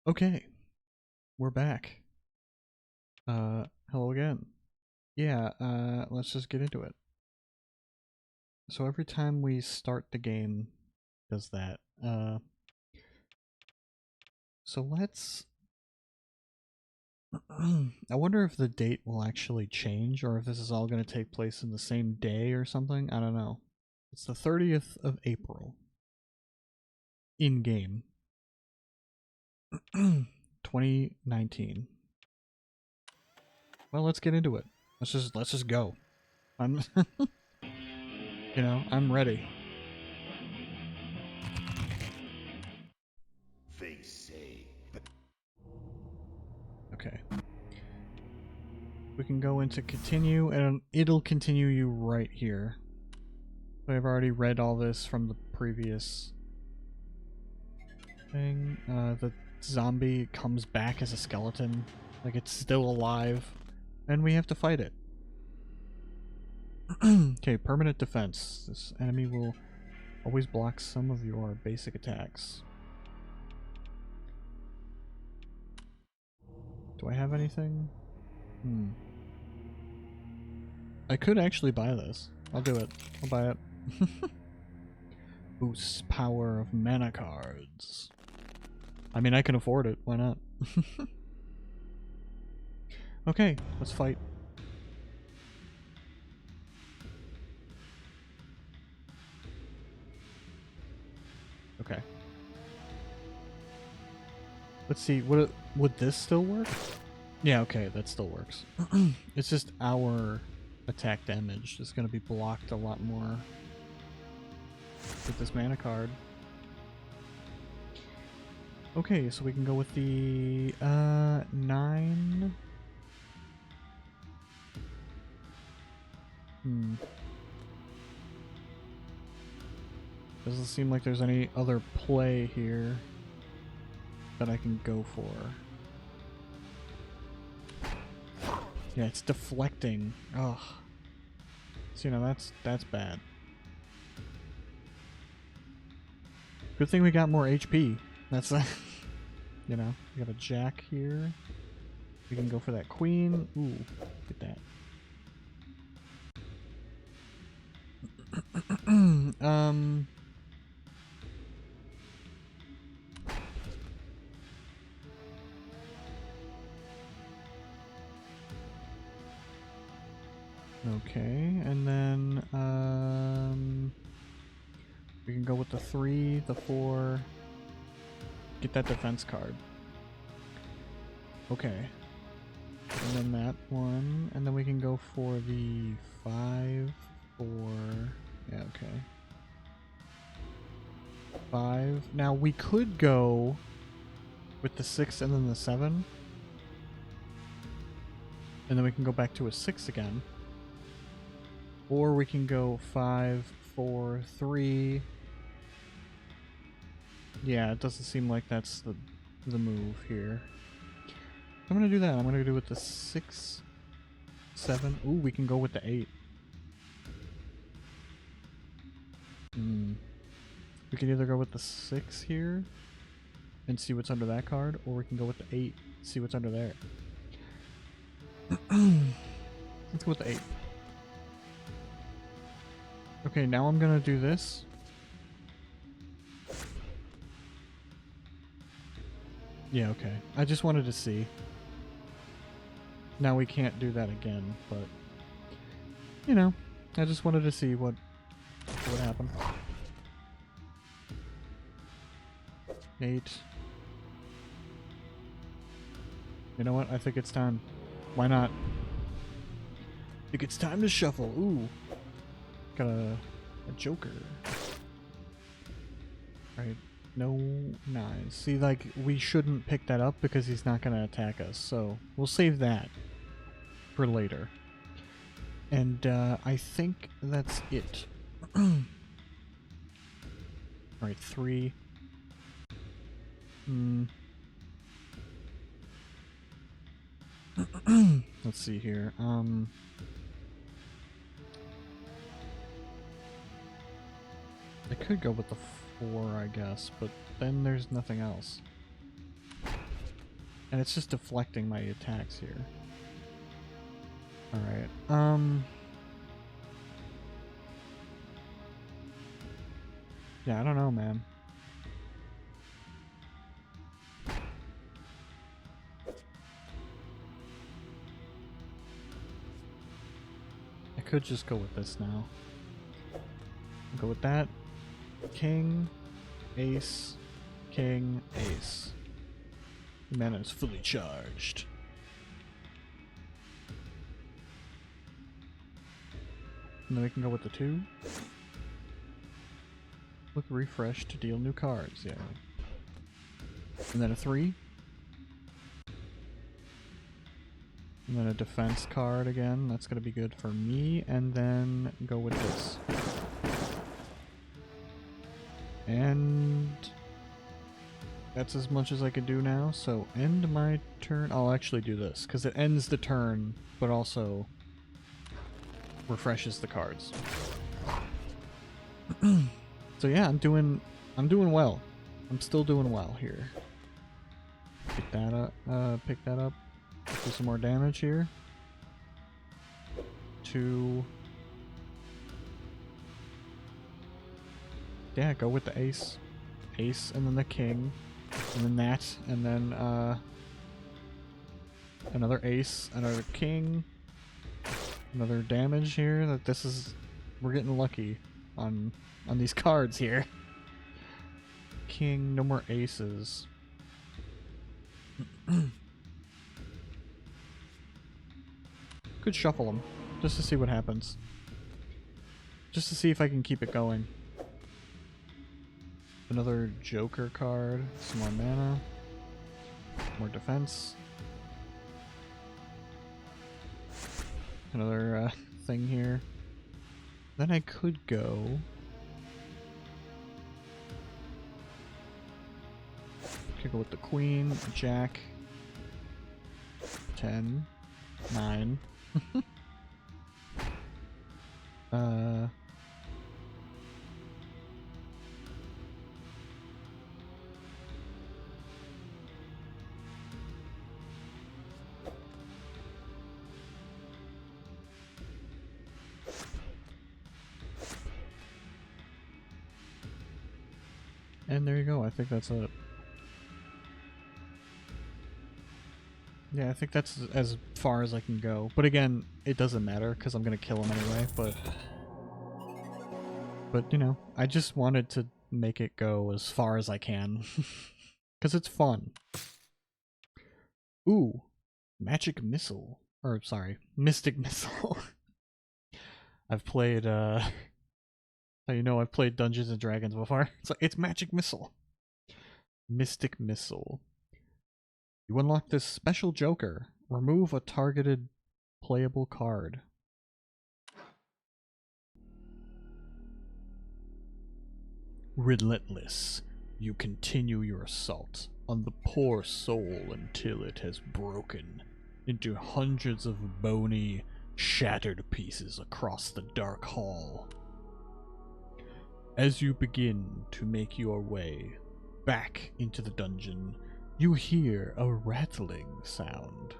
Okay, we're back. Hello again. Yeah, let's just get into it. So every time we start the game, it does that. So let's... I wonder if the date will actually change, or if this is all going to take place in the same day or something. I don't know. It's the 30th of April. In-game. 2019. Well, let's get into it. Let's just go. I'm I'm ready. They say Okay. We can go into continue, and it'll continue you right here. I've already read all this from the previous thing. The zombie comes back as a skeleton, like it's still alive, and we have to fight it. Okay, permanent defense. This enemy will always block some of your basic attacks. Do I have anything? I could actually buy this. I'll do it. I'll buy it. Boosts power of mana cards. I mean, I can afford it. Why not? Okay, let's fight. Okay. Let's see. Would this still work? Yeah, okay, that still works. It's just our attack damage is going to be blocked a lot more with this mana card. Okay, so we can go with the 9. Doesn't seem like there's any other play here that I can go for. Yeah, it's deflecting. Ugh. So, that's bad. Good thing we got more HP. That's we got a jack here. We can go for that queen. Ooh, get that. Okay, and then we can go with the 3, the 4. Get that defense card. Okay. And then that one, and then we can go for the 5, 4. Yeah, okay. 5. Now we could go with the 6 and then the 7. And then we can go back to a 6 again. Or we can go 5, 4, 3. Yeah, it doesn't seem like that's the move here. I'm gonna do that. I'm gonna do with the 6, 7. Ooh, we can go with the 8. We can either go with the 6 here and see what's under that card, or we can go with the 8, see what's under there. Let's go with the 8. Okay, now I'm gonna do this. Yeah, okay. I just wanted to see. Now we can't do that again, but I just wanted to see what would happen. 8. You know what? I think it's time. Why not? I think it's time to shuffle. Ooh. Got a joker. Alright. No 9s. See, like, we shouldn't pick that up because he's not going to attack us. So, we'll save that for later. And I think that's it. Alright, 3. Let's see here. I could go with the 4, I guess, but then there's nothing else. And it's just deflecting my attacks here. Alright, yeah, I don't know, man. I could just go with this now. Go with that. King, ace, king, ace. Mana is fully charged. And then we can go with the 2. Look, refresh to deal new cards, yeah. And then a 3. And then a defense card again. That's gonna be good for me. And then go with this. And that's as much as I can do now. So end my turn. I'll actually do this because it ends the turn, but also refreshes the cards. So yeah, I'm doing well. I'm still doing well here. Pick that up. Do some more damage here. 2. Yeah, go with the ace. Ace, and then the king. And then that, and then another ace, another king. Another damage here. That this is, we're getting lucky on these cards here. King, no more aces. Could shuffle them just to see what happens. Just to see if I can keep it going. Another Joker card, some more mana, more defense. Another thing here. Then I could go. Could go with the queen, jack, 10, 9. And there you go. I think that's it. Yeah, I think that's as far as I can go. But again, it doesn't matter because I'm gonna kill him anyway. But you know, I just wanted to make it go as far as I can because it's fun. Ooh, magic missile, or sorry, mystic missile. I've played. You know, I've played Dungeons and Dragons before. So it's magic missile. Mystic missile. You unlock this special Joker. Remove a targeted playable card. Relentless, you continue your assault on the poor soul until it has broken into hundreds of bony, shattered pieces across the dark hall. As you begin to make your way back into the dungeon, you hear a rattling sound.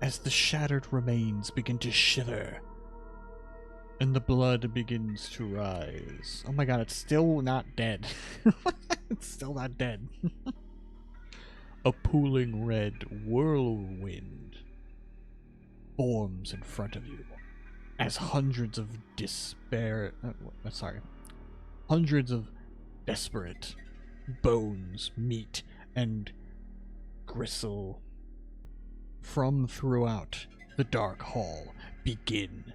As the shattered remains begin to shiver, and the blood begins to rise. Oh my god, it's still not dead. It's still not dead. A pooling red whirlwind forms in front of you as hundreds of hundreds of desperate bones meet and gristle from throughout the dark hall begin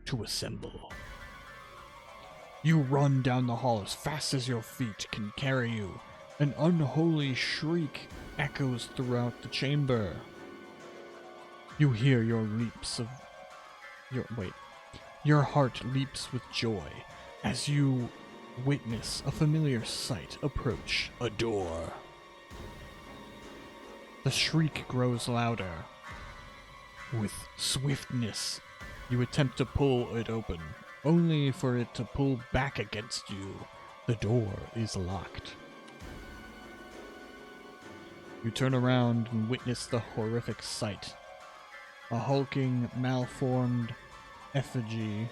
to assemble. You run down the hall as fast as your feet can carry you. An unholy shriek echoes throughout the chamber. You hear your heart leaps with joy as you witness a familiar sight approach a door. The shriek grows louder. With swiftness, you attempt to pull it open, only for it to pull back against you. The door is locked. You turn around and witness the horrific sight. A hulking, malformed effigy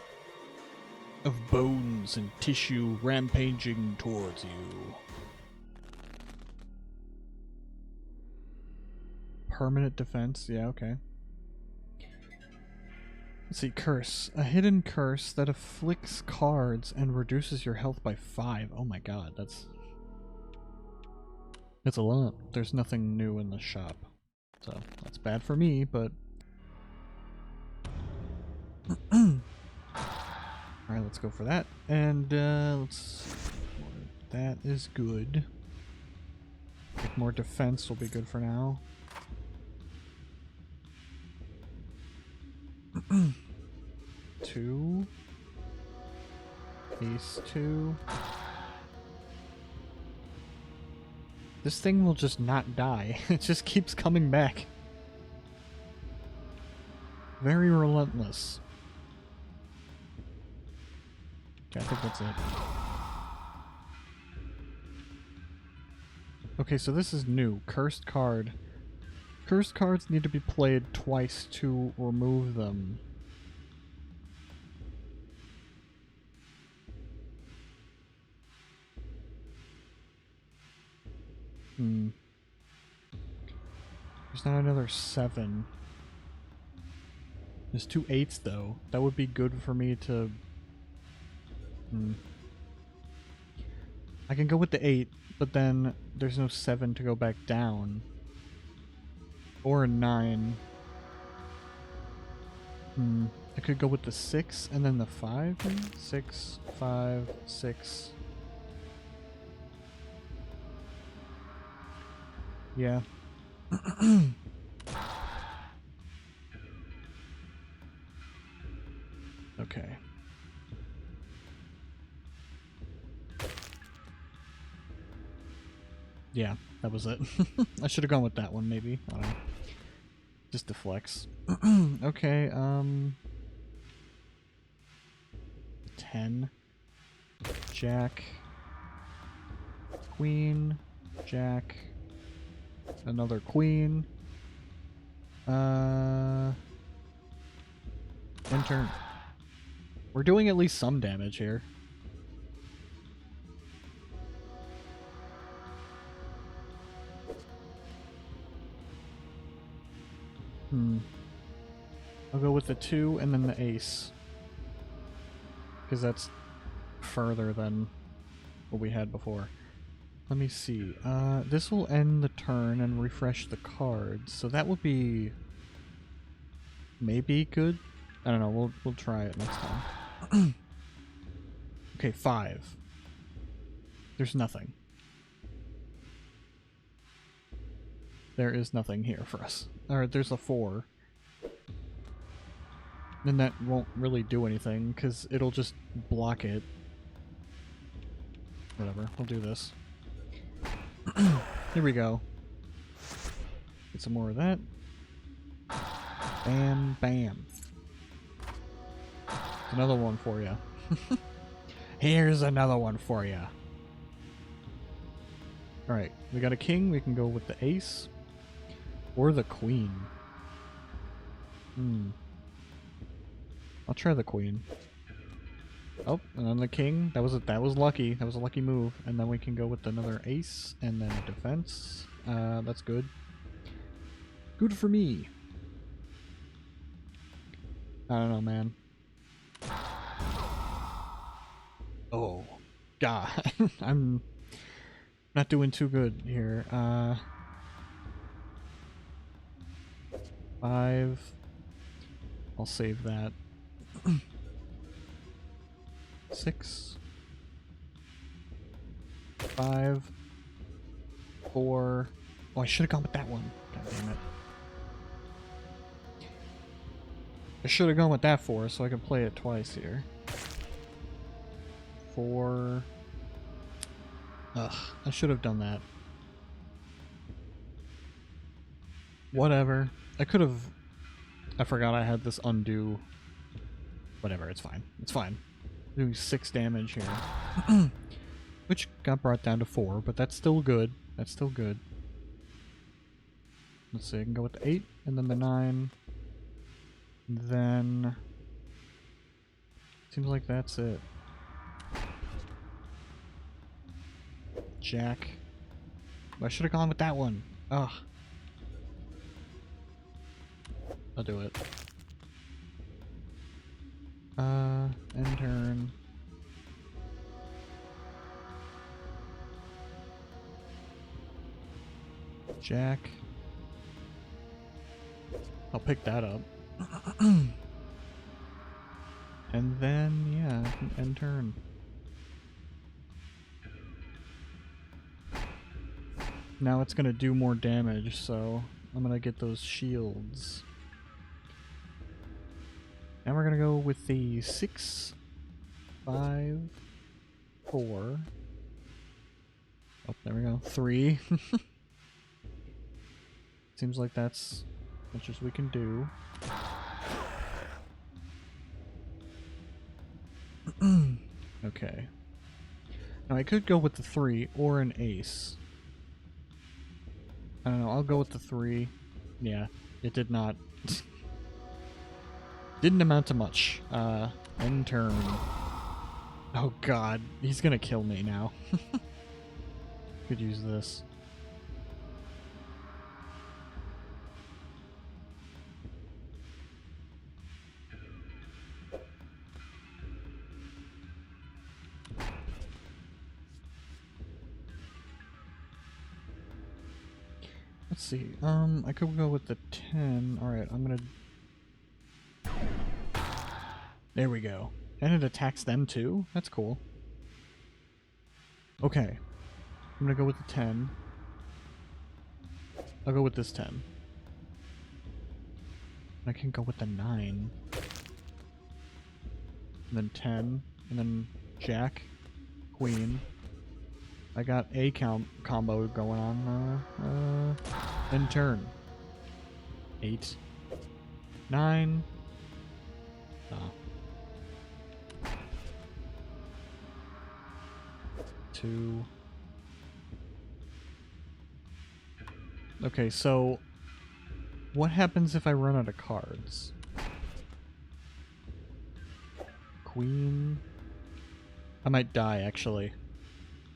of bones and tissue rampaging towards you. Permanent defense, yeah, okay. Let's see, curse. A hidden curse that afflicts cards and reduces your health by 5. Oh my god, that's a lot. There's nothing new in the shop. So, that's bad for me, but... Alright, let's go for that. And, let's... That is good. I think more defense will be good for now. 2. Ace 2. This thing will just not die. It just keeps coming back. Very relentless. Okay, I think that's it. Okay, so this is new. Cursed card. Cursed cards need to be played twice to remove them. There's not another 7. There's 2 8s though. That would be good for me to... I can go with the 8, but then there's no 7 to go back down. Or a 9. I could go with the 6 and then the 5. 6, 5, 6. Yeah. Okay. Yeah, that was it. I should have gone with that one, maybe. I don't know. Just deflects. Okay, 10. Jack. Queen. Jack. Another queen. Enter. We're doing at least some damage here. I'll go with the 2 and then the ace. Because that's further than what we had before. Let me see. This will end the turn and refresh the cards, so that would be maybe good. I don't know. We'll try it next time. Okay, 5. There's nothing. There is nothing here for us. Alright, there's a 4. And that won't really do anything because it'll just block it. Whatever. We'll do this. Here we go. Get some more of that. Bam, bam. Another one for you. Here's another one for you. Alright, we got a king. We can go with the ace. Or the queen. I'll try the queen. Oh, and then the king. That was lucky. That was a lucky move. And then we can go with another ace and then a defense. That's good. Good for me. I don't know, man. Oh, God. I'm not doing too good here. 5. I'll save that. 6. 5. 4. Oh, I should have gone with that one. God damn it. I should have gone with that 4 so I can play it twice here. 4. Ugh, I should have done that. Whatever. I could have... I forgot I had this undo. Whatever, it's fine. It's fine. Doing 6 damage here. Which got brought down to 4, but that's still good. That's still good. Let's see, I can go with the 8, and then the 9. Then... Seems like that's it. Jack. I should have gone with that one. Ugh. I'll do it. End turn. Jack. I'll pick that up. And then, yeah, end turn. Now it's gonna do more damage, so I'm gonna get those shields. Now we're gonna go with the 6, 5, 4. Oh, there we go. 3. Seems like that's as much as we can do. Okay. Now I could go with the 3 or an ace. I don't know, I'll go with the 3. Yeah, it did not... Didn't amount to much. End turn. Oh god, he's gonna kill me now. Could use this. Let's see. I could go with the 10. Alright, I'm gonna... There we go. And it attacks them too? That's cool. Okay. I'm gonna go with the 10. I'll go with this 10. I can go with the 9. And then 10. And then Jack. Queen. I got a combo going on. End turn. 8. 9. Oh. 2. Okay, so what happens if I run out of cards? Queen. I might die, actually.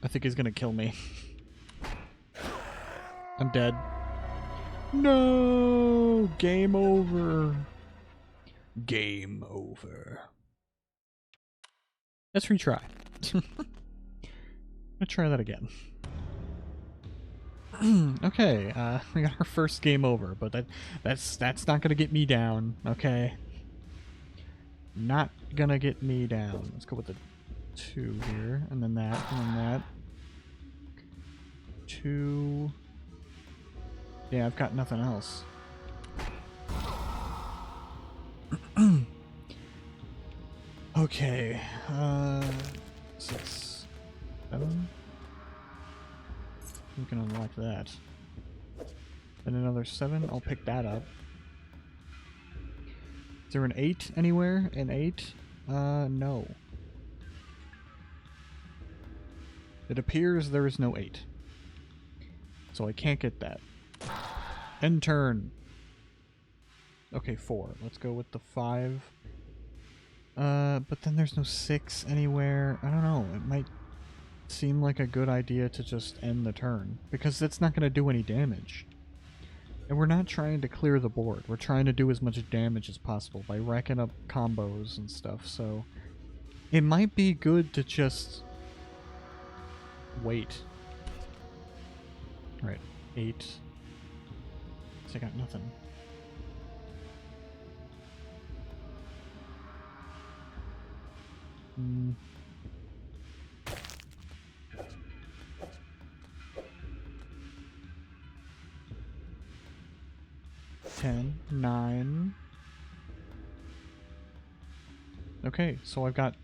I think he's gonna kill me. I'm dead. No! Game over. Game over. Let's retry. Let's try that again. Okay, we got our first game over, but that's not gonna get me down, okay? Not gonna get me down. Let's go with the 2 here, and then that, and then that. 2. Yeah, I've got nothing else. Okay, 6, 7. We can unlock that. And another 7, I'll pick that up. Is there an 8 anywhere? An 8? No. It appears there is no 8. So I can't get that. End turn. Okay, 4. Let's go with the 5. But then there's no 6 anywhere. I don't know. It might seem like a good idea to just end the turn, because it's not going to do any damage. And we're not trying to clear the board. We're trying to do as much damage as possible by racking up combos and stuff, so it might be good to just wait. Alright, 8. So I got nothing. Hmm. 10, 9. Okay, so I've got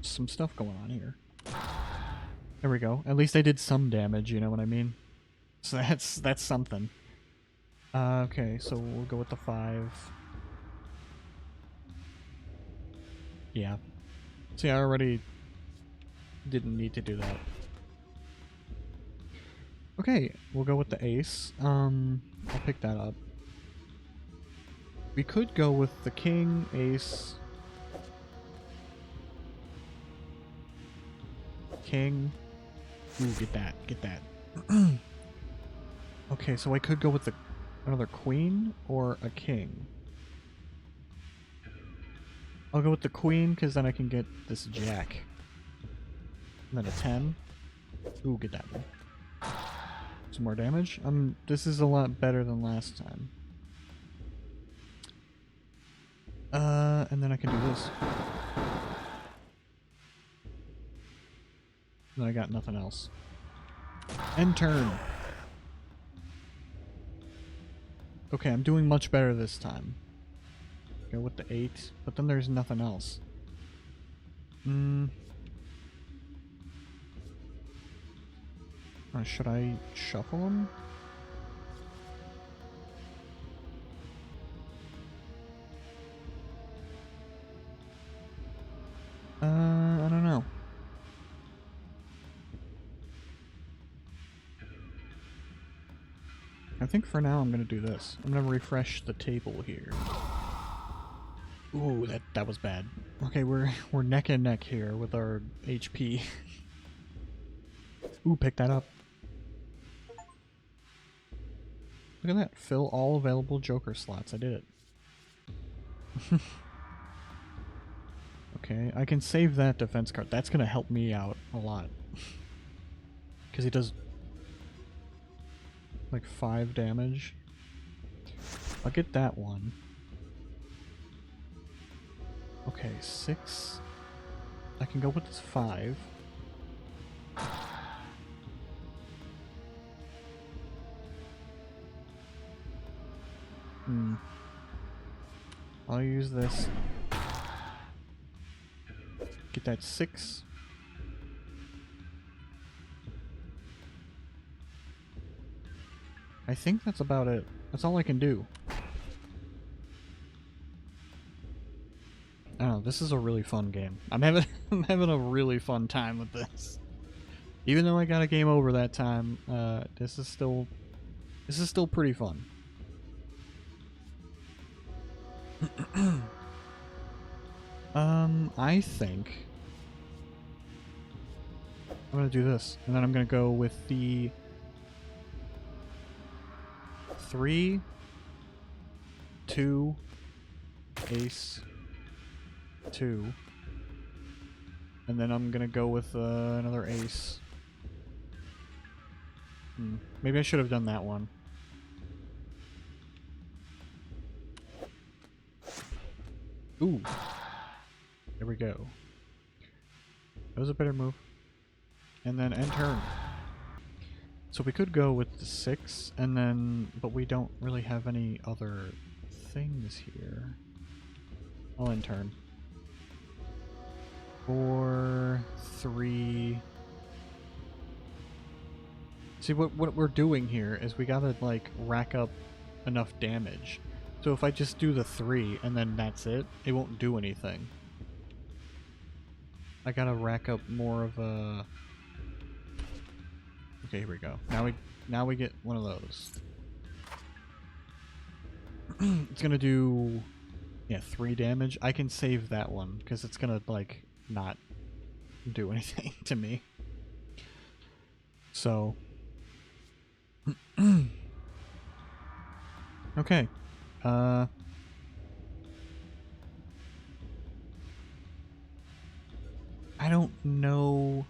some stuff going on here. There we go. At least I did some damage, you know what I mean? So that's something. Okay, so we'll go with the 5. Yeah. See, I already didn't need to do that. Okay, we'll go with the ace. I'll pick that up. We could go with the king, ace, king. Ooh, get that, get that. Okay, so I could go with another queen or a king. I'll go with the queen because then I can get this jack. And then a 10. Ooh, get that one. Some more damage. This is a lot better than last time. And then I can do this. And then I got nothing else. End turn. Okay, I'm doing much better this time. Go with the 8, but then there's nothing else. Should I shuffle them? I don't know. I think for now I'm gonna do this. I'm gonna refresh the table here. Ooh, that was bad. Okay, we're neck and neck here with our HP. Ooh, pick that up. Look at that. Fill all available Joker slots. I did it. Okay, I can save that defense card. That's gonna help me out a lot. Because he does like 5 damage. I'll get that one. Okay, 6. I can go with this 5. I'll use this. Get that 6. I think that's about it. That's all I can do. I don't know, this is a really fun game. I'm having a really fun time with this. Even though I got a game over that time, this is still pretty fun. I think I'm gonna do this, and then I'm gonna go with the 3, 2, ace, 2, and then I'm gonna go with another ace. Maybe I should have done that one. Ooh. There we go. That was a better move. And then end turn. So we could go with the 6, and then, but we don't really have any other things here. I'll end turn. 4, 3. See, what we're doing here is we gotta, like, rack up enough damage. So if I just do the 3 and then that's it, it won't do anything. I gotta rack up more of a... Okay, here we go. Now we get one of those. It's gonna do... Yeah, 3 damage. I can save that one, because it's gonna, like, not do anything to me. So... Okay. I don't know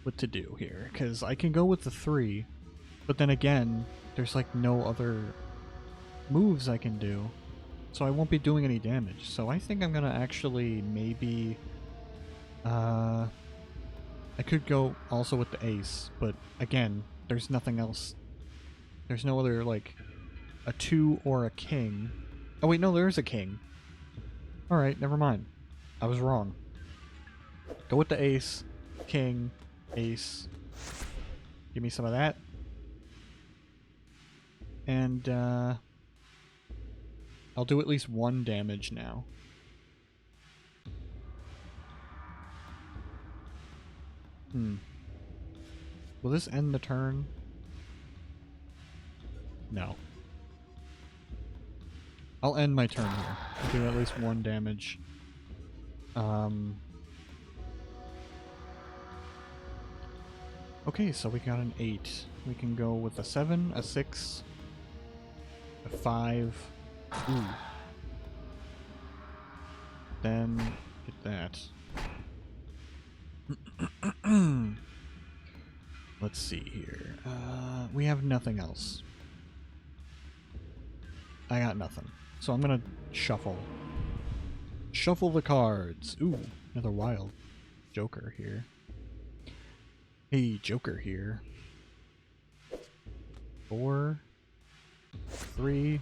what to do here, because I can go with the 3, but then again, there's like no other moves I can do, so I won't be doing any damage. So I think I'm gonna actually maybe I could go also with the ace, but again, there's nothing else. There's no other, like, a 2 or a king. Oh wait, no, there's a king. Alright, never mind. I was wrong. Go with the ace, king, ace. Give me some of that. And, I'll do at least 1 damage now. Will this end the turn? No. I'll end my turn here. I'll do at least 1 damage. Okay, so we got an 8. We can go with a 7, a 6, a 5. Ooh. Then get that. Let's see here. We have nothing else. I got nothing. So I'm gonna shuffle. Shuffle the cards. Ooh, another wild Joker here. Hey, Joker here. 4, 3.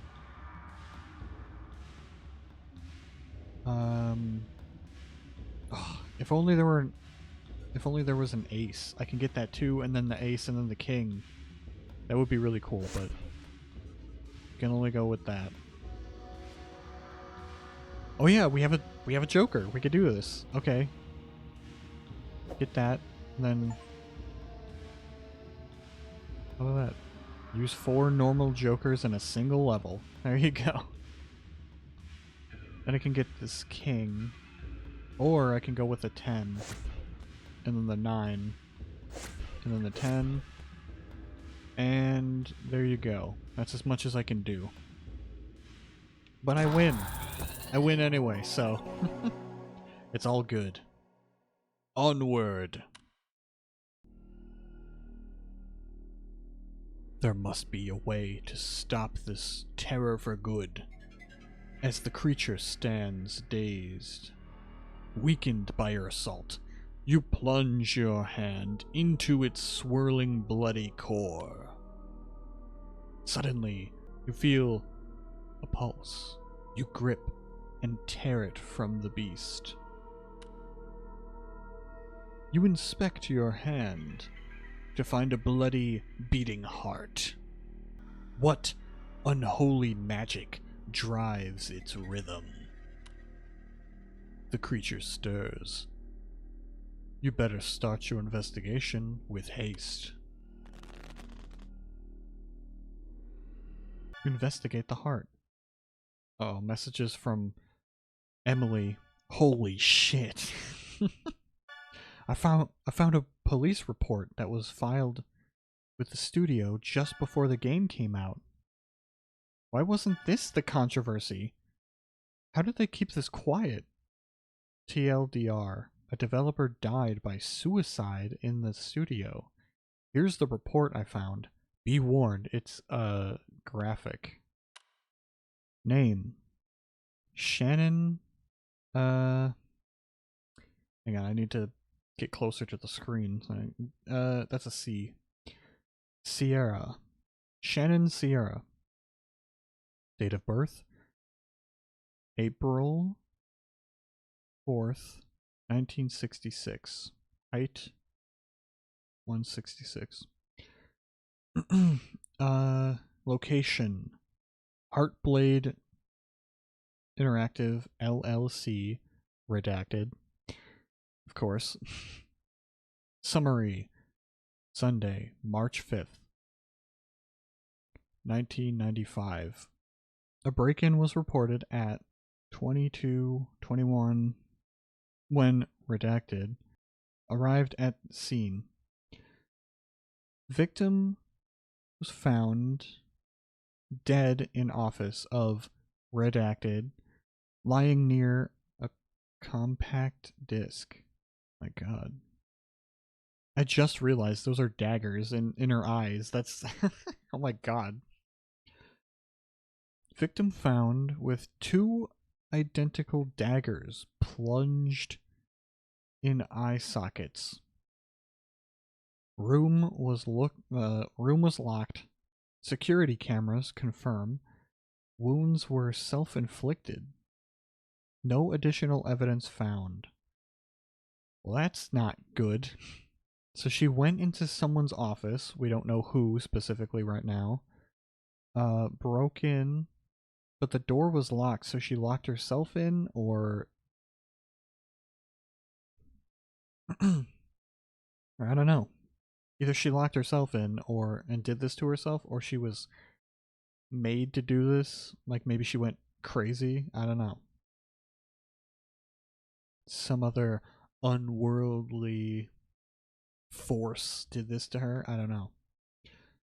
Oh, if only there was an ace. I can get that too, and then the ace, and then the king. That would be really cool, but can only go with that. Oh yeah, we have a Joker. We could do this. Okay. Get that, and then how about that? Use 4 normal Jokers in a single level. There you go. Then I can get this king, or I can go with a 10, and then the 9, and then the 10, and there you go. That's as much as I can do. But I win. I win anyway, so it's all good. Onward. There must be a way to stop this terror for good. As the creature stands dazed, weakened by your assault, you plunge your hand into its swirling bloody core. Suddenly, you feel a pulse. You grip and tear it from the beast. You inspect your hand to find a bloody, beating heart. What unholy magic drives its rhythm? The creature stirs. You better start your investigation with haste. Investigate the heart. Oh, messages from Emily. Holy shit. I found a police report that was filed with the studio just before the game came out. Why wasn't this the controversy? How did they keep this quiet? TLDR. A developer died by suicide in the studio. Here's the report I found. Be warned, it's graphic. Name. Shannon. Hang on, I need to get closer to the screen. That's a C. Sierra. Shannon Sierra. Date of birth. April 4th, 1966. Height 166. Location. Heartblade Interactive LLC. Redacted. Of course. Summary. Sunday, March 5th, 1995. A break-in was reported at 22:21 when redacted arrived at the scene. Victim was found dead in office of redacted, lying near a compact disc. My God. I just realized those are daggers in her eyes. That's oh my God. Victim found with 2 identical daggers plunged in eye sockets. Room was locked. Security cameras confirm wounds were self-inflicted. No additional evidence found. Well, that's not good. So she went into someone's office, we don't know who specifically right now, broke in, but the door was locked, so she locked herself in, or I don't know. Either she locked herself in and did this to herself, or she was made to do this. Like maybe she went crazy. I don't know. Some other unworldly force did this to her. I don't know.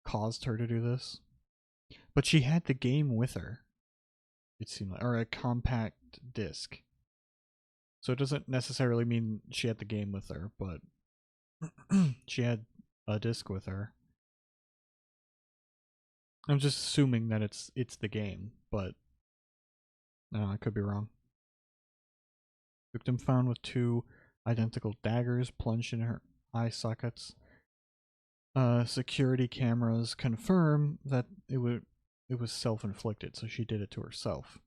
Caused her to do this. But she had the game with her. It seemed like, or a compact disc. So it doesn't necessarily mean she had the game with her, but she had a disc with her. I'm just assuming that it's the game, but I don't know, I could be wrong. Victim found with 2 identical daggers plunged in her eye sockets. Security cameras confirm that it was self-inflicted, so she did it to herself.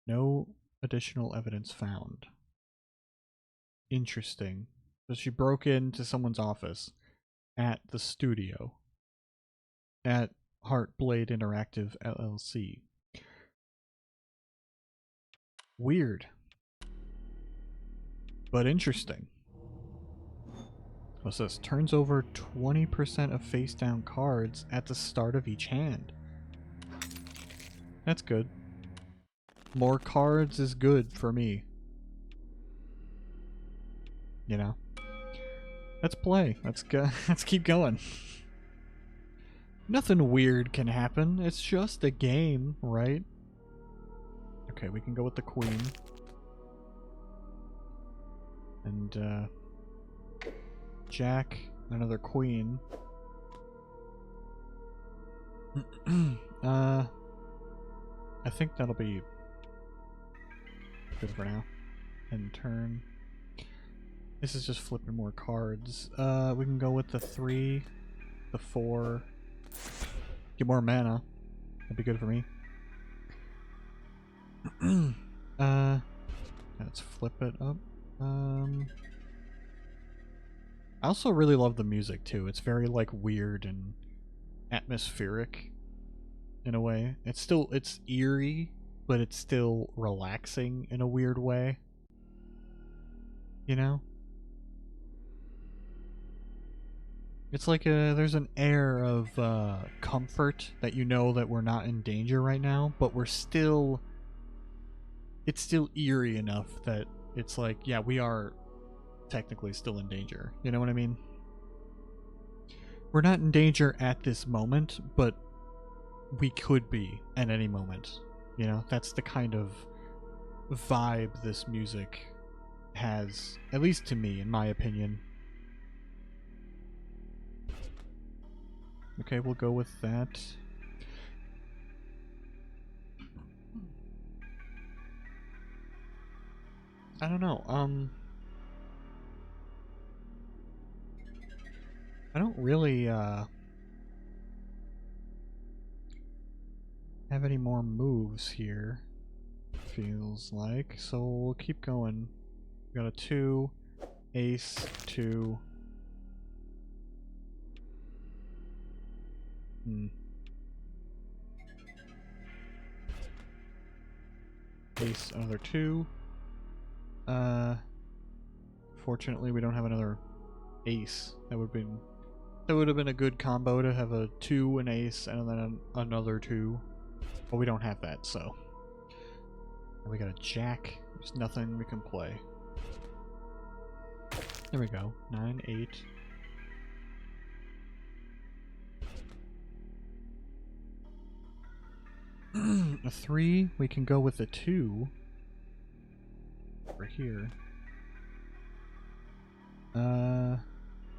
No additional evidence found. Interesting. So she broke into someone's office at the studio at Heartblade Interactive LLC. Weird. But interesting. What's this? Turns over 20% of face down cards at the start of each hand. That's good. More cards is good for me. You know? Let's play. Let's go. Let's keep going. Nothing weird can happen. It's just a game, right? Okay, we can go with the queen. And, Jack, another queen. I think that'll be good for now. End turn. This is just flipping more cards. We can go with the 3, the 4. Get more mana. That'd be good for me. Let's flip it up. I also really love the music too. It's very like weird and atmospheric in a way. It's eerie, but it's still relaxing in a weird way. You know? It's like there's an air of comfort that you know that we're not in danger right now, but it's still eerie enough that it's like, yeah, we are technically still in danger. You know what I mean? We're not in danger at this moment, but we could be at any moment. You know, that's the kind of vibe this music has, at least to me, in my opinion. Okay, we'll go with that. I don't know, I don't really, have any more moves here, feels like, so we'll keep going. We got a 2, ace, 2. Ace, another 2. Fortunately, we don't have another ace. That would have been a good combo to have a 2, an ace, and then another 2. But we don't have that, so. And we got a jack. There's nothing we can play. There we go. 9, 8. A 3. We can go with a 2. Over here.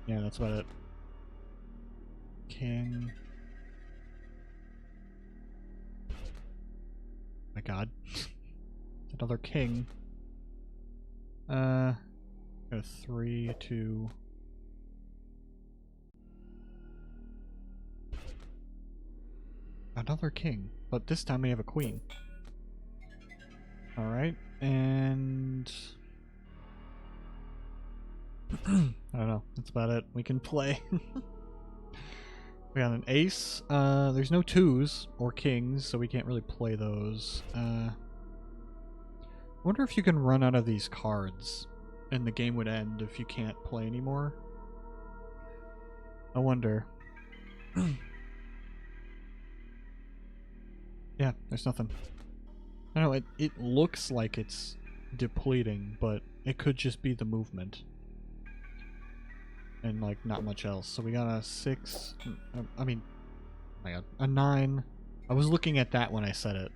Yeah, that's about it. King. My god. Another king. Got a 3, a 2. Another king, but this time we have a queen. Alright, and I don't know, that's about it. We can play. We got an ace. There's no 2s or kings, so we can't really play those. I wonder if you can run out of these cards and the game would end if you can't play anymore. I wonder. Yeah, there's nothing. I don't know, it looks like it's depleting, but it could just be the movement. And, like, not much else. So we got a 6... I mean... Oh my god. A 9. I was looking at that when I said it.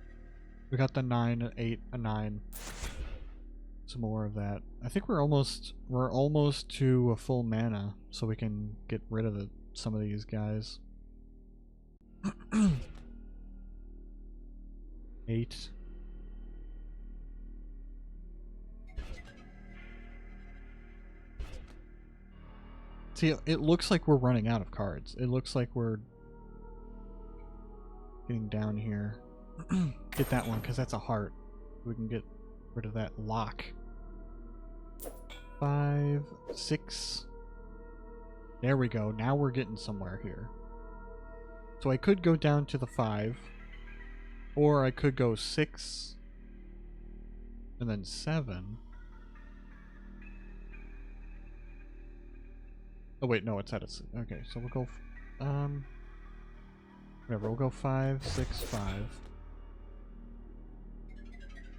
We got the 9, an 8, a 9. Some more of that. I think we're almost to a full mana, so we can get rid of some of these guys. 8. See, it looks like we're running out of cards. It looks like we're getting down here. Get that one, because that's a heart. We can get rid of that lock. 5, 6. There we go. Now we're getting somewhere here. So I could go down to the 5. Or I could go 6. And then 7. Oh wait, no, it's at a... Okay, so we'll go... whatever, we'll go 5, 6, 5.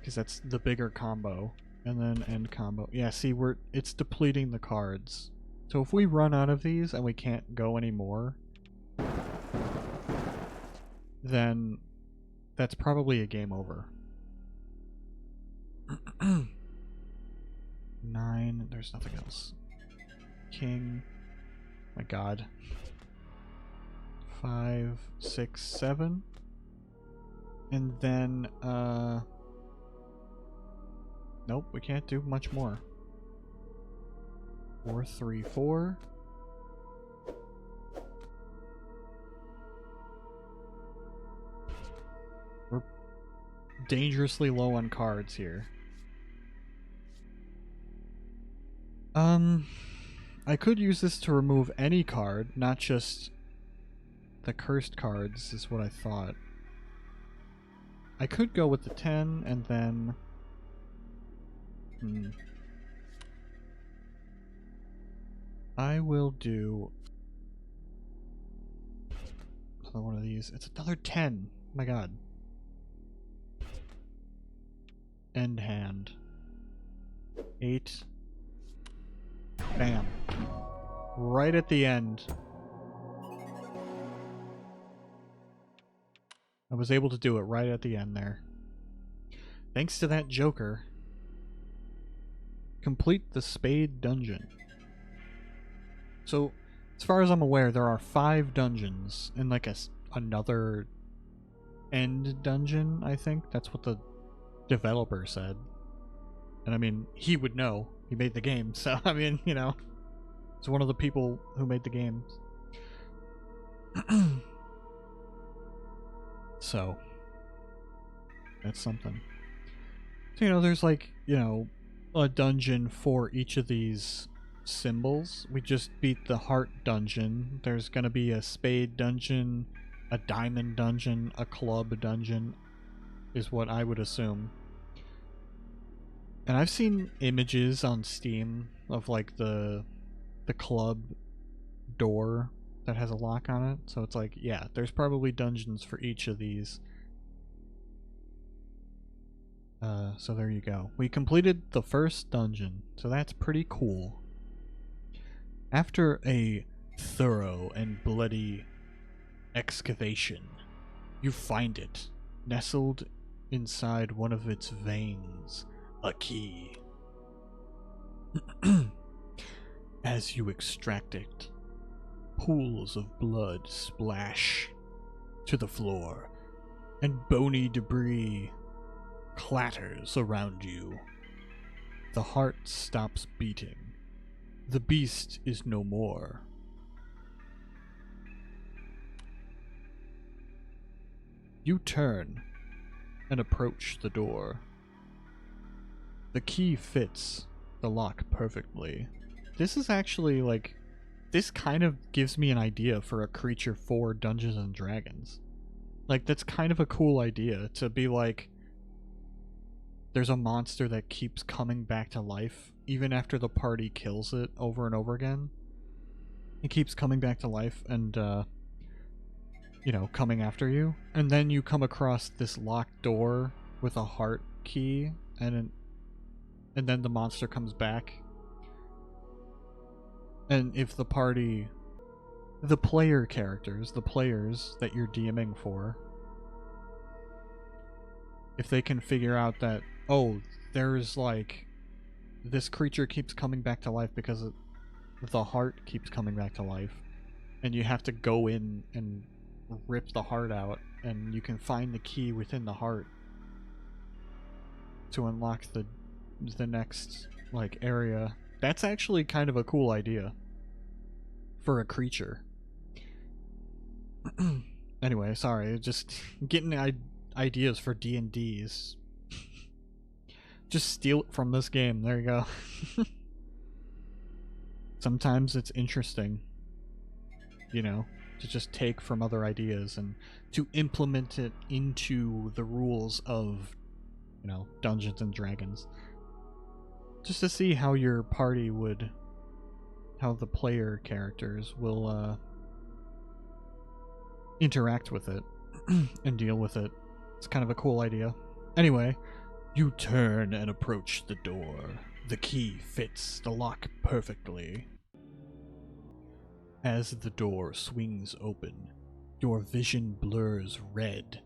Because that's the bigger combo. And then end combo. Yeah, see, it's depleting the cards. So if we run out of these and we can't go anymore, then that's probably a game over. 9, there's nothing else. King... My god. 5, 6, 7. And then, nope, we can't do much more. 4, 3, 4. We're dangerously low on cards here. I could use this to remove any card, not just the cursed cards, is what I thought. I could go with the 10 and then... I will do another one of these. It's another 10. Oh my god. End hand. 8. Bam. Right at the end. I was able to do it right at the end there. Thanks to that Joker. Complete the Spade Dungeon. So, as far as I'm aware, there are 5 dungeons and like another end dungeon, I think. That's what the developer said. And I mean, he would know. He made the game, so I mean, you know. It's one of the people who made the games. So, that's something. So, you know, there's like, you know, a dungeon for each of these symbols. We just beat the heart dungeon. There's gonna be a spade dungeon, a diamond dungeon, a club dungeon, is what I would assume. And I've seen images on Steam of like the club door that has a lock on it. So it's like, yeah, there's probably dungeons for each of these. So there you go. We completed the first dungeon, so that's pretty cool. After a thorough and bloody excavation, you find it, nestled inside one of its veins, a key. As you extract it, pools of blood splash to the floor, and bony debris clatters around you. The heart stops beating. The beast is no more. You turn and approach the door. The key fits the lock perfectly. This is actually like, this kind of gives me an idea for a creature for Dungeons and Dragons. Like, that's kind of a cool idea, to be like, there's a monster that keeps coming back to life even after the party kills it over and over again. It keeps coming back to life and, you know, coming after you. And then you come across this locked door with a heart key, and then the monster comes back. And if the party, the player characters, the players that you're DMing for, if they can figure out that, oh, there's like, this creature keeps coming back to life because the heart keeps coming back to life, and you have to go in and rip the heart out, and you can find the key within the heart to unlock the next, like, area. That's actually kind of a cool idea for a creature. Anyway, sorry, just getting ideas for D&Ds. Just steal it from this game. There you go. Sometimes it's interesting, you know, to just take from other ideas and to implement it into the rules of, you know, Dungeons and Dragons. Just to see how your party would, how the player characters will interact with it and deal with it. It's kind of a cool idea. Anyway, you turn and approach the door. The key fits the lock perfectly. As the door swings open, your vision blurs red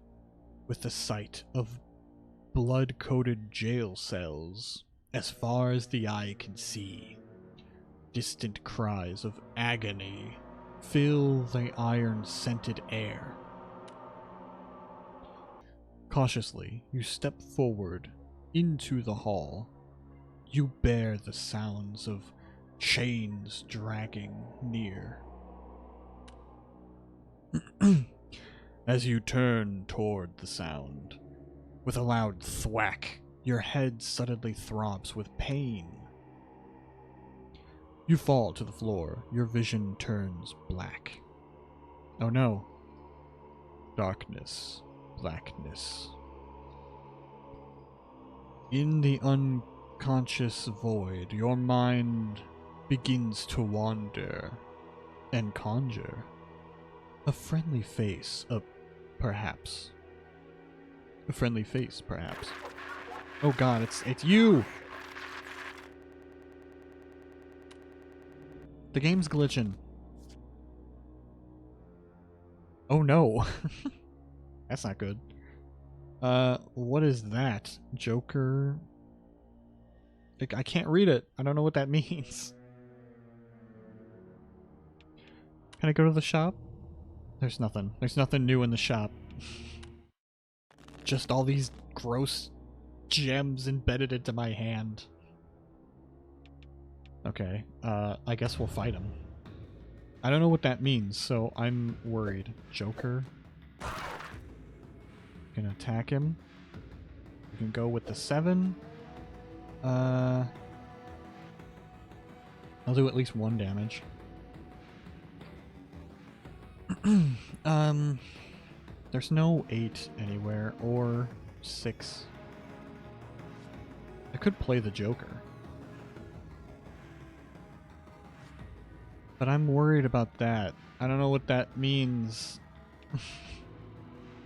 with the sight of blood-coated jail cells as far as the eye can see. Distant cries of agony fill the iron-scented air. Cautiously, you step forward into the hall. You bear the sounds of chains dragging near. As you turn toward the sound, with a loud thwack, your head suddenly throbs with pain. You fall to the floor. Your vision turns black. Oh no. Darkness. Blackness. In the unconscious void, your mind begins to wander and conjure. A friendly face, perhaps. A friendly face, perhaps. Oh god, it's you! The game's glitching. Oh no. That's not good. What is that? Joker? I can't read it. I don't know what that means. Can I go to the shop? There's nothing. There's nothing new in the shop. Just all these gross gems embedded into my hand. Okay, I guess we'll fight him. I don't know what that means, so I'm worried. Joker. Gonna attack him. We can go with the 7. I'll do at least 1 damage. There's no 8 anywhere, or 6. I could play the Joker. But I'm worried about that. I don't know what that means.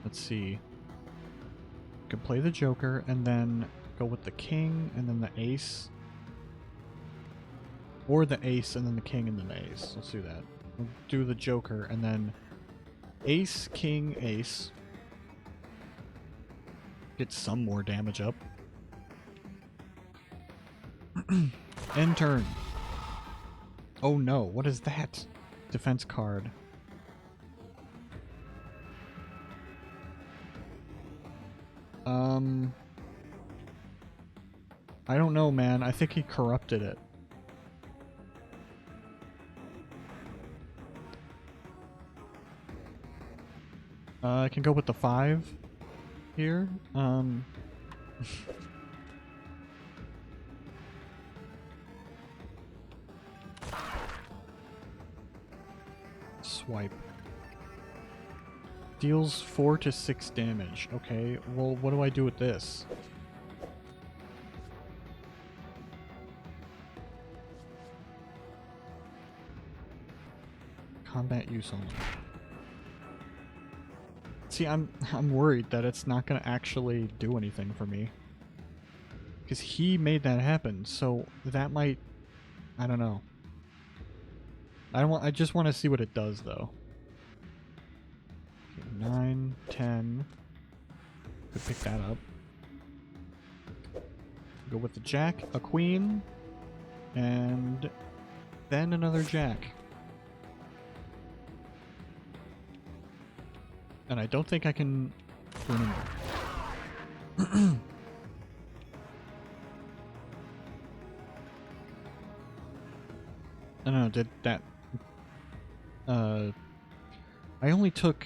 Let's see. Could play the Joker and then go with the King and then the Ace. Or the Ace and then the King and then the Ace. Let's do that. We'll do the Joker and then Ace, King, Ace. Get some more damage up. End turn. Oh no, what is that? Defense card. I don't know, man. I think he corrupted it. I can go with the 5 here. Swipe. Deals 4 to 6 damage. Okay, well, what do I do with this? Combat use only. See, I'm worried that it's not gonna actually do anything for me. Because he made that happen, so that might... I don't know. I just want to see what it does, though. Okay, 9, 10. Could pick that up. Go with the jack, a queen, and then another jack. And I don't think I can do any more. I don't know, did that... I only took...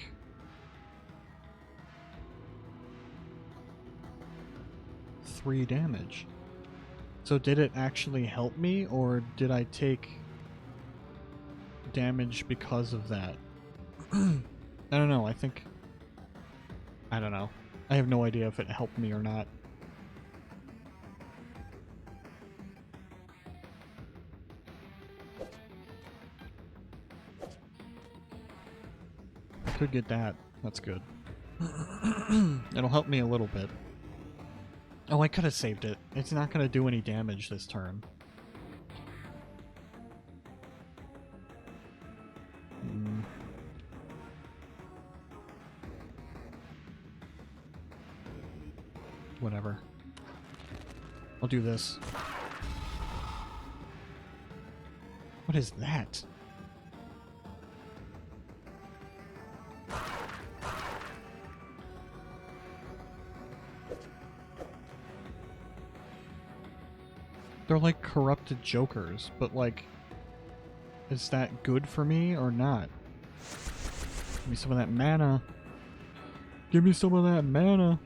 3 damage. So did it actually help me, or did I take damage because of that? I don't know, I think... I don't know. I have no idea if it helped me or not. I could get that. That's good. It'll help me a little bit. Oh, I could have saved it. It's not going to do any damage this turn. Whatever. I'll do this. What is that? They're like corrupted jokers, but like, is that good for me or not? Give me some of that mana. Give me some of that mana.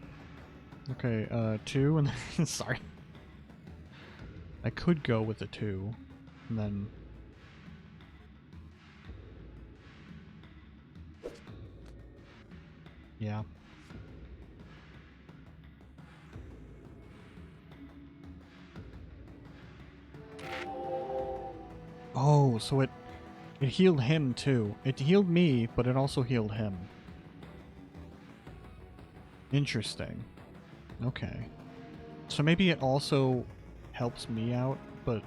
Okay, 2 and then, sorry. I could go with the 2 and then... Yeah. Oh, so it healed him too. It healed me, but it also healed him. Interesting. Okay. So maybe it also helps me out, but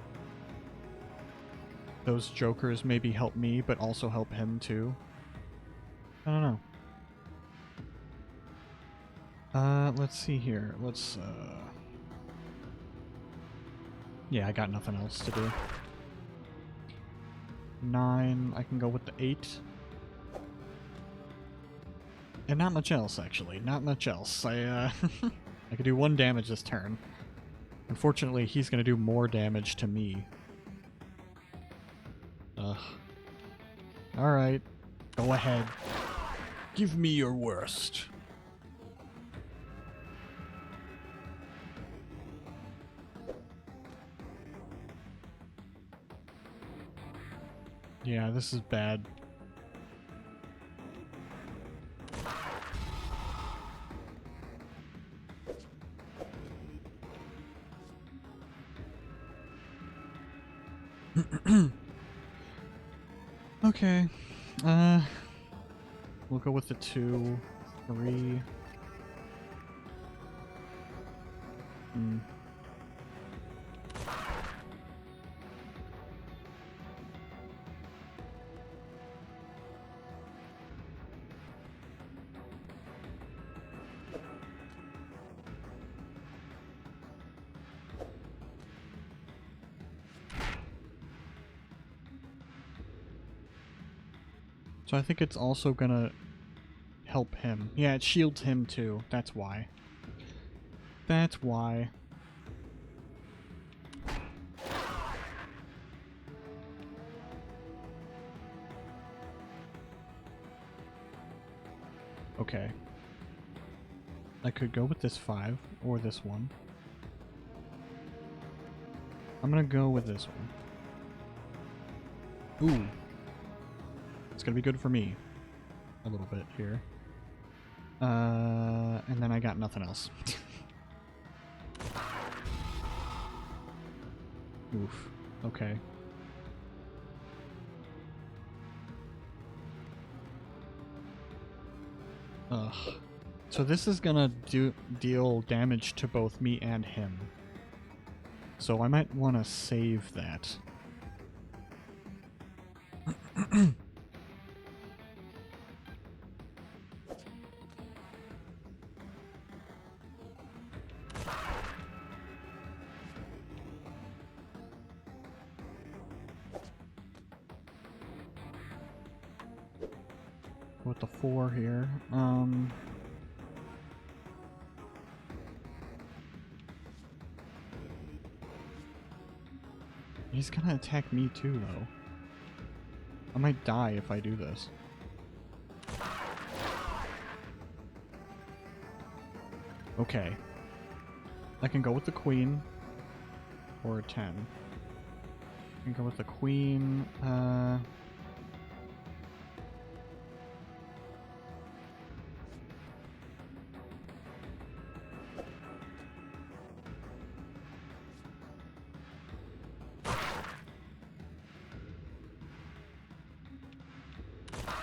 those jokers maybe help me, but also help him too. I don't know. Let's see here. Let's, yeah, I got nothing else to do. 9, I can go with the 8. And not much else, actually. Not much else. I could do 1 damage this turn. Unfortunately, he's gonna do more damage to me. Ugh. Alright. Go ahead. Give me your worst. Yeah, this is bad. Okay. We'll go with the 2, 3. So I think it's also gonna help him. Yeah, it shields him too. That's why. That's why. Okay. I could go with this 5 or this one. I'm gonna go with this one. Ooh. It's gonna be good for me. A little bit here. And then I got nothing else. Oof. Okay. Ugh. So this is gonna deal damage to both me and him. So I might want to save that. With the 4 here. He's gonna attack me too, though. I might die if I do this. Okay. I can go with the queen. Or a 10. I can go with the queen.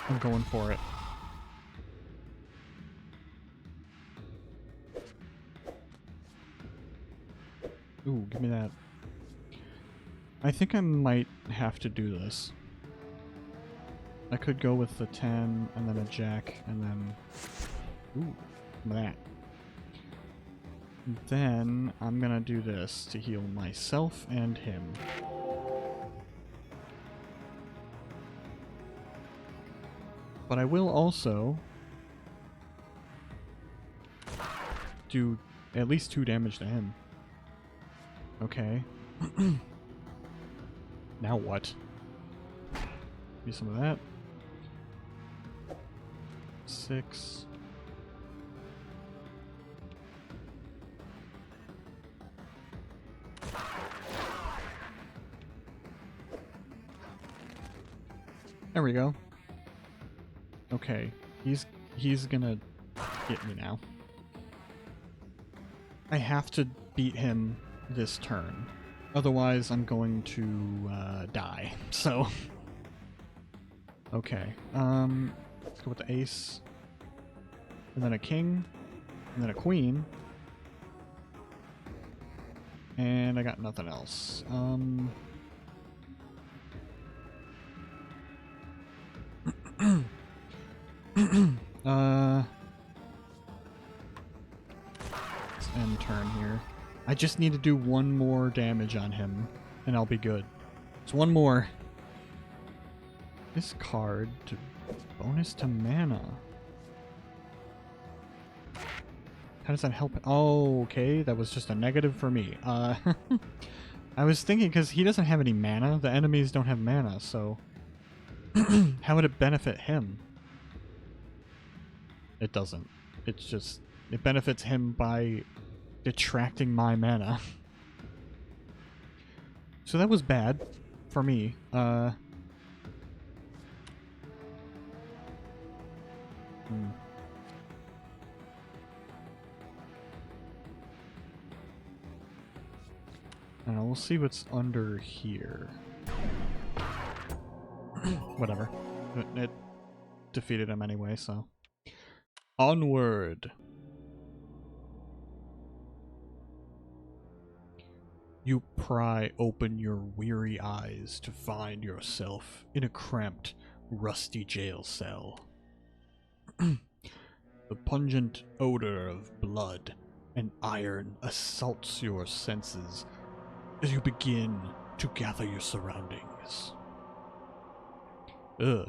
I'm going for it. Ooh, give me that. I think I might have to do this. I could go with the 10 and then a jack and then... Ooh, that. Then I'm gonna do this to heal myself and him. But I will also do at least 2 damage to him. Okay. Now what? Give me some of that. 6. There we go. Okay, he's gonna get me now. I have to beat him this turn. Otherwise, I'm going to die. So, okay. Let's go with the ace, and then a king, and then a queen, and I got nothing else. Let's end turn here. I just need to do 1 more damage on him, and I'll be good. It's 1 more. This card to bonus to mana. How does that help? Oh, okay, that was just a negative for me. I was thinking because he doesn't have any mana, the enemies don't have mana, so how would it benefit him? It doesn't. It's just, it benefits him by detracting my mana. So that was bad for me. I don't know, we'll see what's under here. Whatever. It defeated him anyway, so. Onward! You pry open your weary eyes to find yourself in a cramped, rusty jail cell. The pungent odor of blood and iron assaults your senses as you begin to gather your surroundings. Ugh.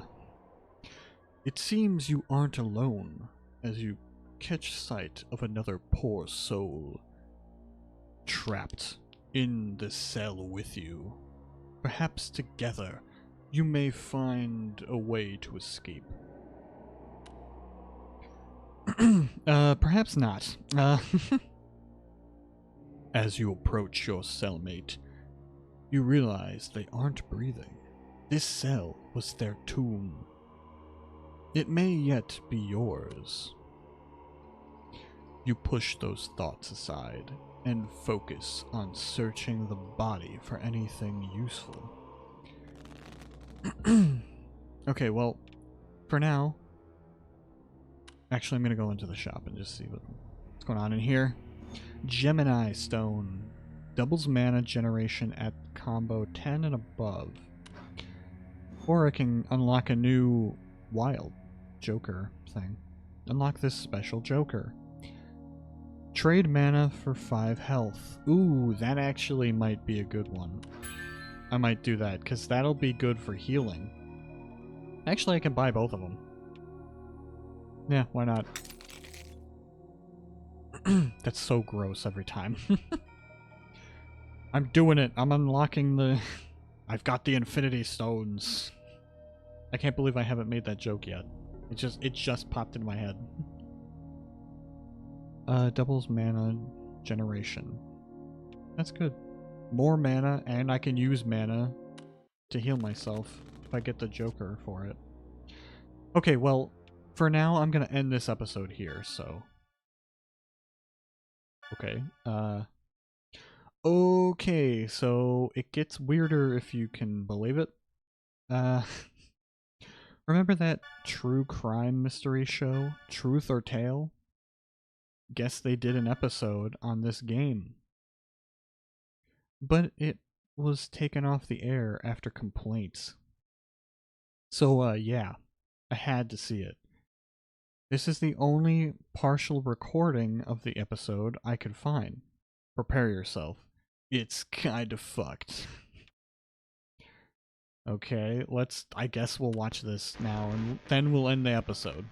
It seems you aren't alone as you catch sight of another poor soul trapped in the cell with you. Perhaps together you may find a way to escape. Perhaps not. As you approach your cellmate, you realize they aren't breathing. This cell was their tomb. It may yet be yours. You push those thoughts aside and focus on searching the body for anything useful. Okay, well, for now, Actually, I'm gonna go into the shop and just see what's going on in here. Gemini Stone. Doubles mana generation at combo 10 and above. Or I can unlock a new wild Joker thing. Unlock this special Joker. Trade mana for 5 health. Ooh, that actually might be a good one. I might do that, because that'll be good for healing. Actually, I can buy both of them. Yeah, why not? That's so gross every time. I'm doing it. I'm unlocking the... I've got the Infinity Stones. I can't believe I haven't made that joke yet. It just popped in my head. Doubles mana generation. That's good. More mana, and I can use mana to heal myself if I get the Joker for it. Okay, well, for now, I'm gonna end this episode here, so... Okay, Okay, so it gets weirder if you can believe it. Uh... Remember that true crime mystery show, Truth or Tale? Guess they did an episode on this game. But it was taken off the air after complaints. So, yeah, I had to see it. This is the only partial recording of the episode I could find. Prepare yourself. It's kind of fucked. Okay, I guess we'll watch this now, and then we'll end the episode.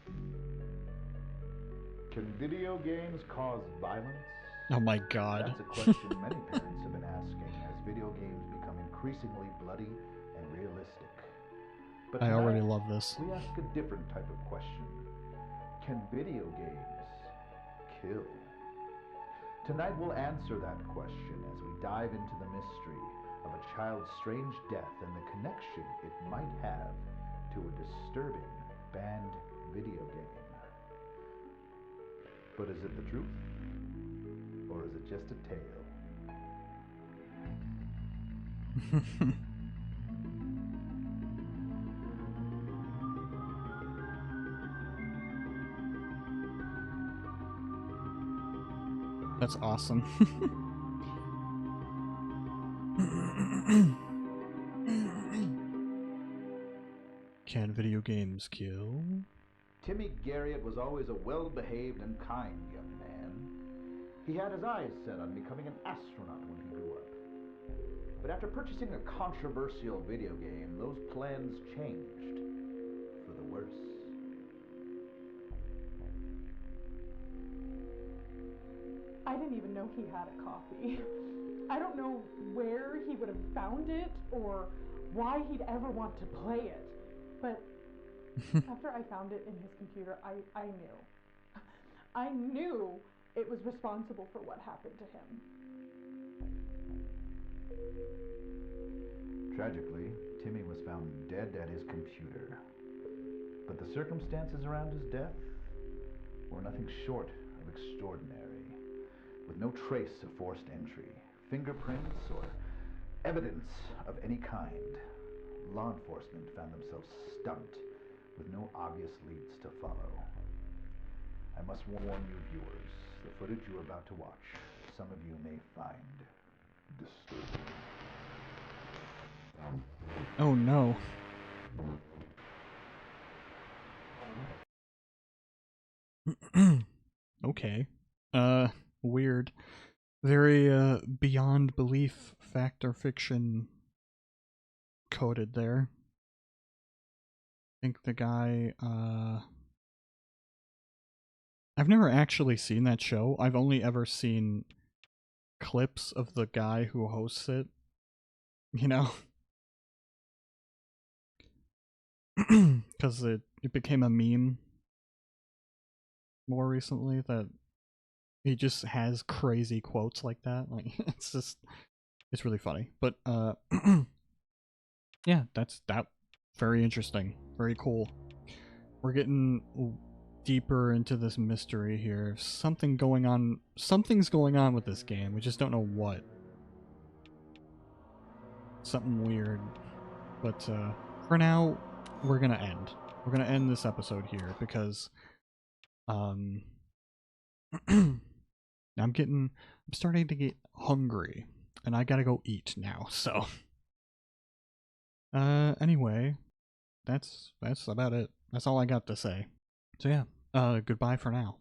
Can video games cause violence? Oh my god. That's a question many parents have been asking as video games become increasingly bloody and realistic. But I already tonight, love this. we ask a different type of question. Can video games kill? Tonight we'll answer that question as we dive into the mystery of a child's strange death and the connection it might have to a disturbing banned video game. But is it the truth? Or is it just a tale? That's awesome. Can video games kill? Timmy Garriott was always a well-behaved and kind young man. He had his eyes set on becoming an astronaut when he grew up. But after purchasing a controversial video game, those plans changed for the worse. I didn't even know he had a copy. I don't know where he would have found it or why he'd ever want to play it. But after I found it in his computer, I knew. I knew it was responsible for what happened to him. Tragically, Timmy was found dead at his computer. But the circumstances around his death were nothing short of extraordinary. With no trace of forced entry, fingerprints, or evidence of any kind, law enforcement found themselves stumped with no obvious leads to follow. I must warn you viewers, the footage you are about to watch, some of you may find disturbing. Oh no. Okay. Weird. Very, beyond belief fact or fiction coded there. I think the guy, I've never actually seen that show. I've only ever seen clips of the guy who hosts it. You know? Because it became a meme more recently that he just has crazy quotes like that. Like, it's really funny. But, yeah, that's very interesting. Very cool. We're getting deeper into this mystery here. Something's going on with this game. We just don't know what. Something weird. But, for now, we're gonna end. We're gonna end this episode here because I'm starting to get hungry, and I gotta go eat now, so. Anyway, that's about it. That's all I got to say. So yeah, goodbye for now.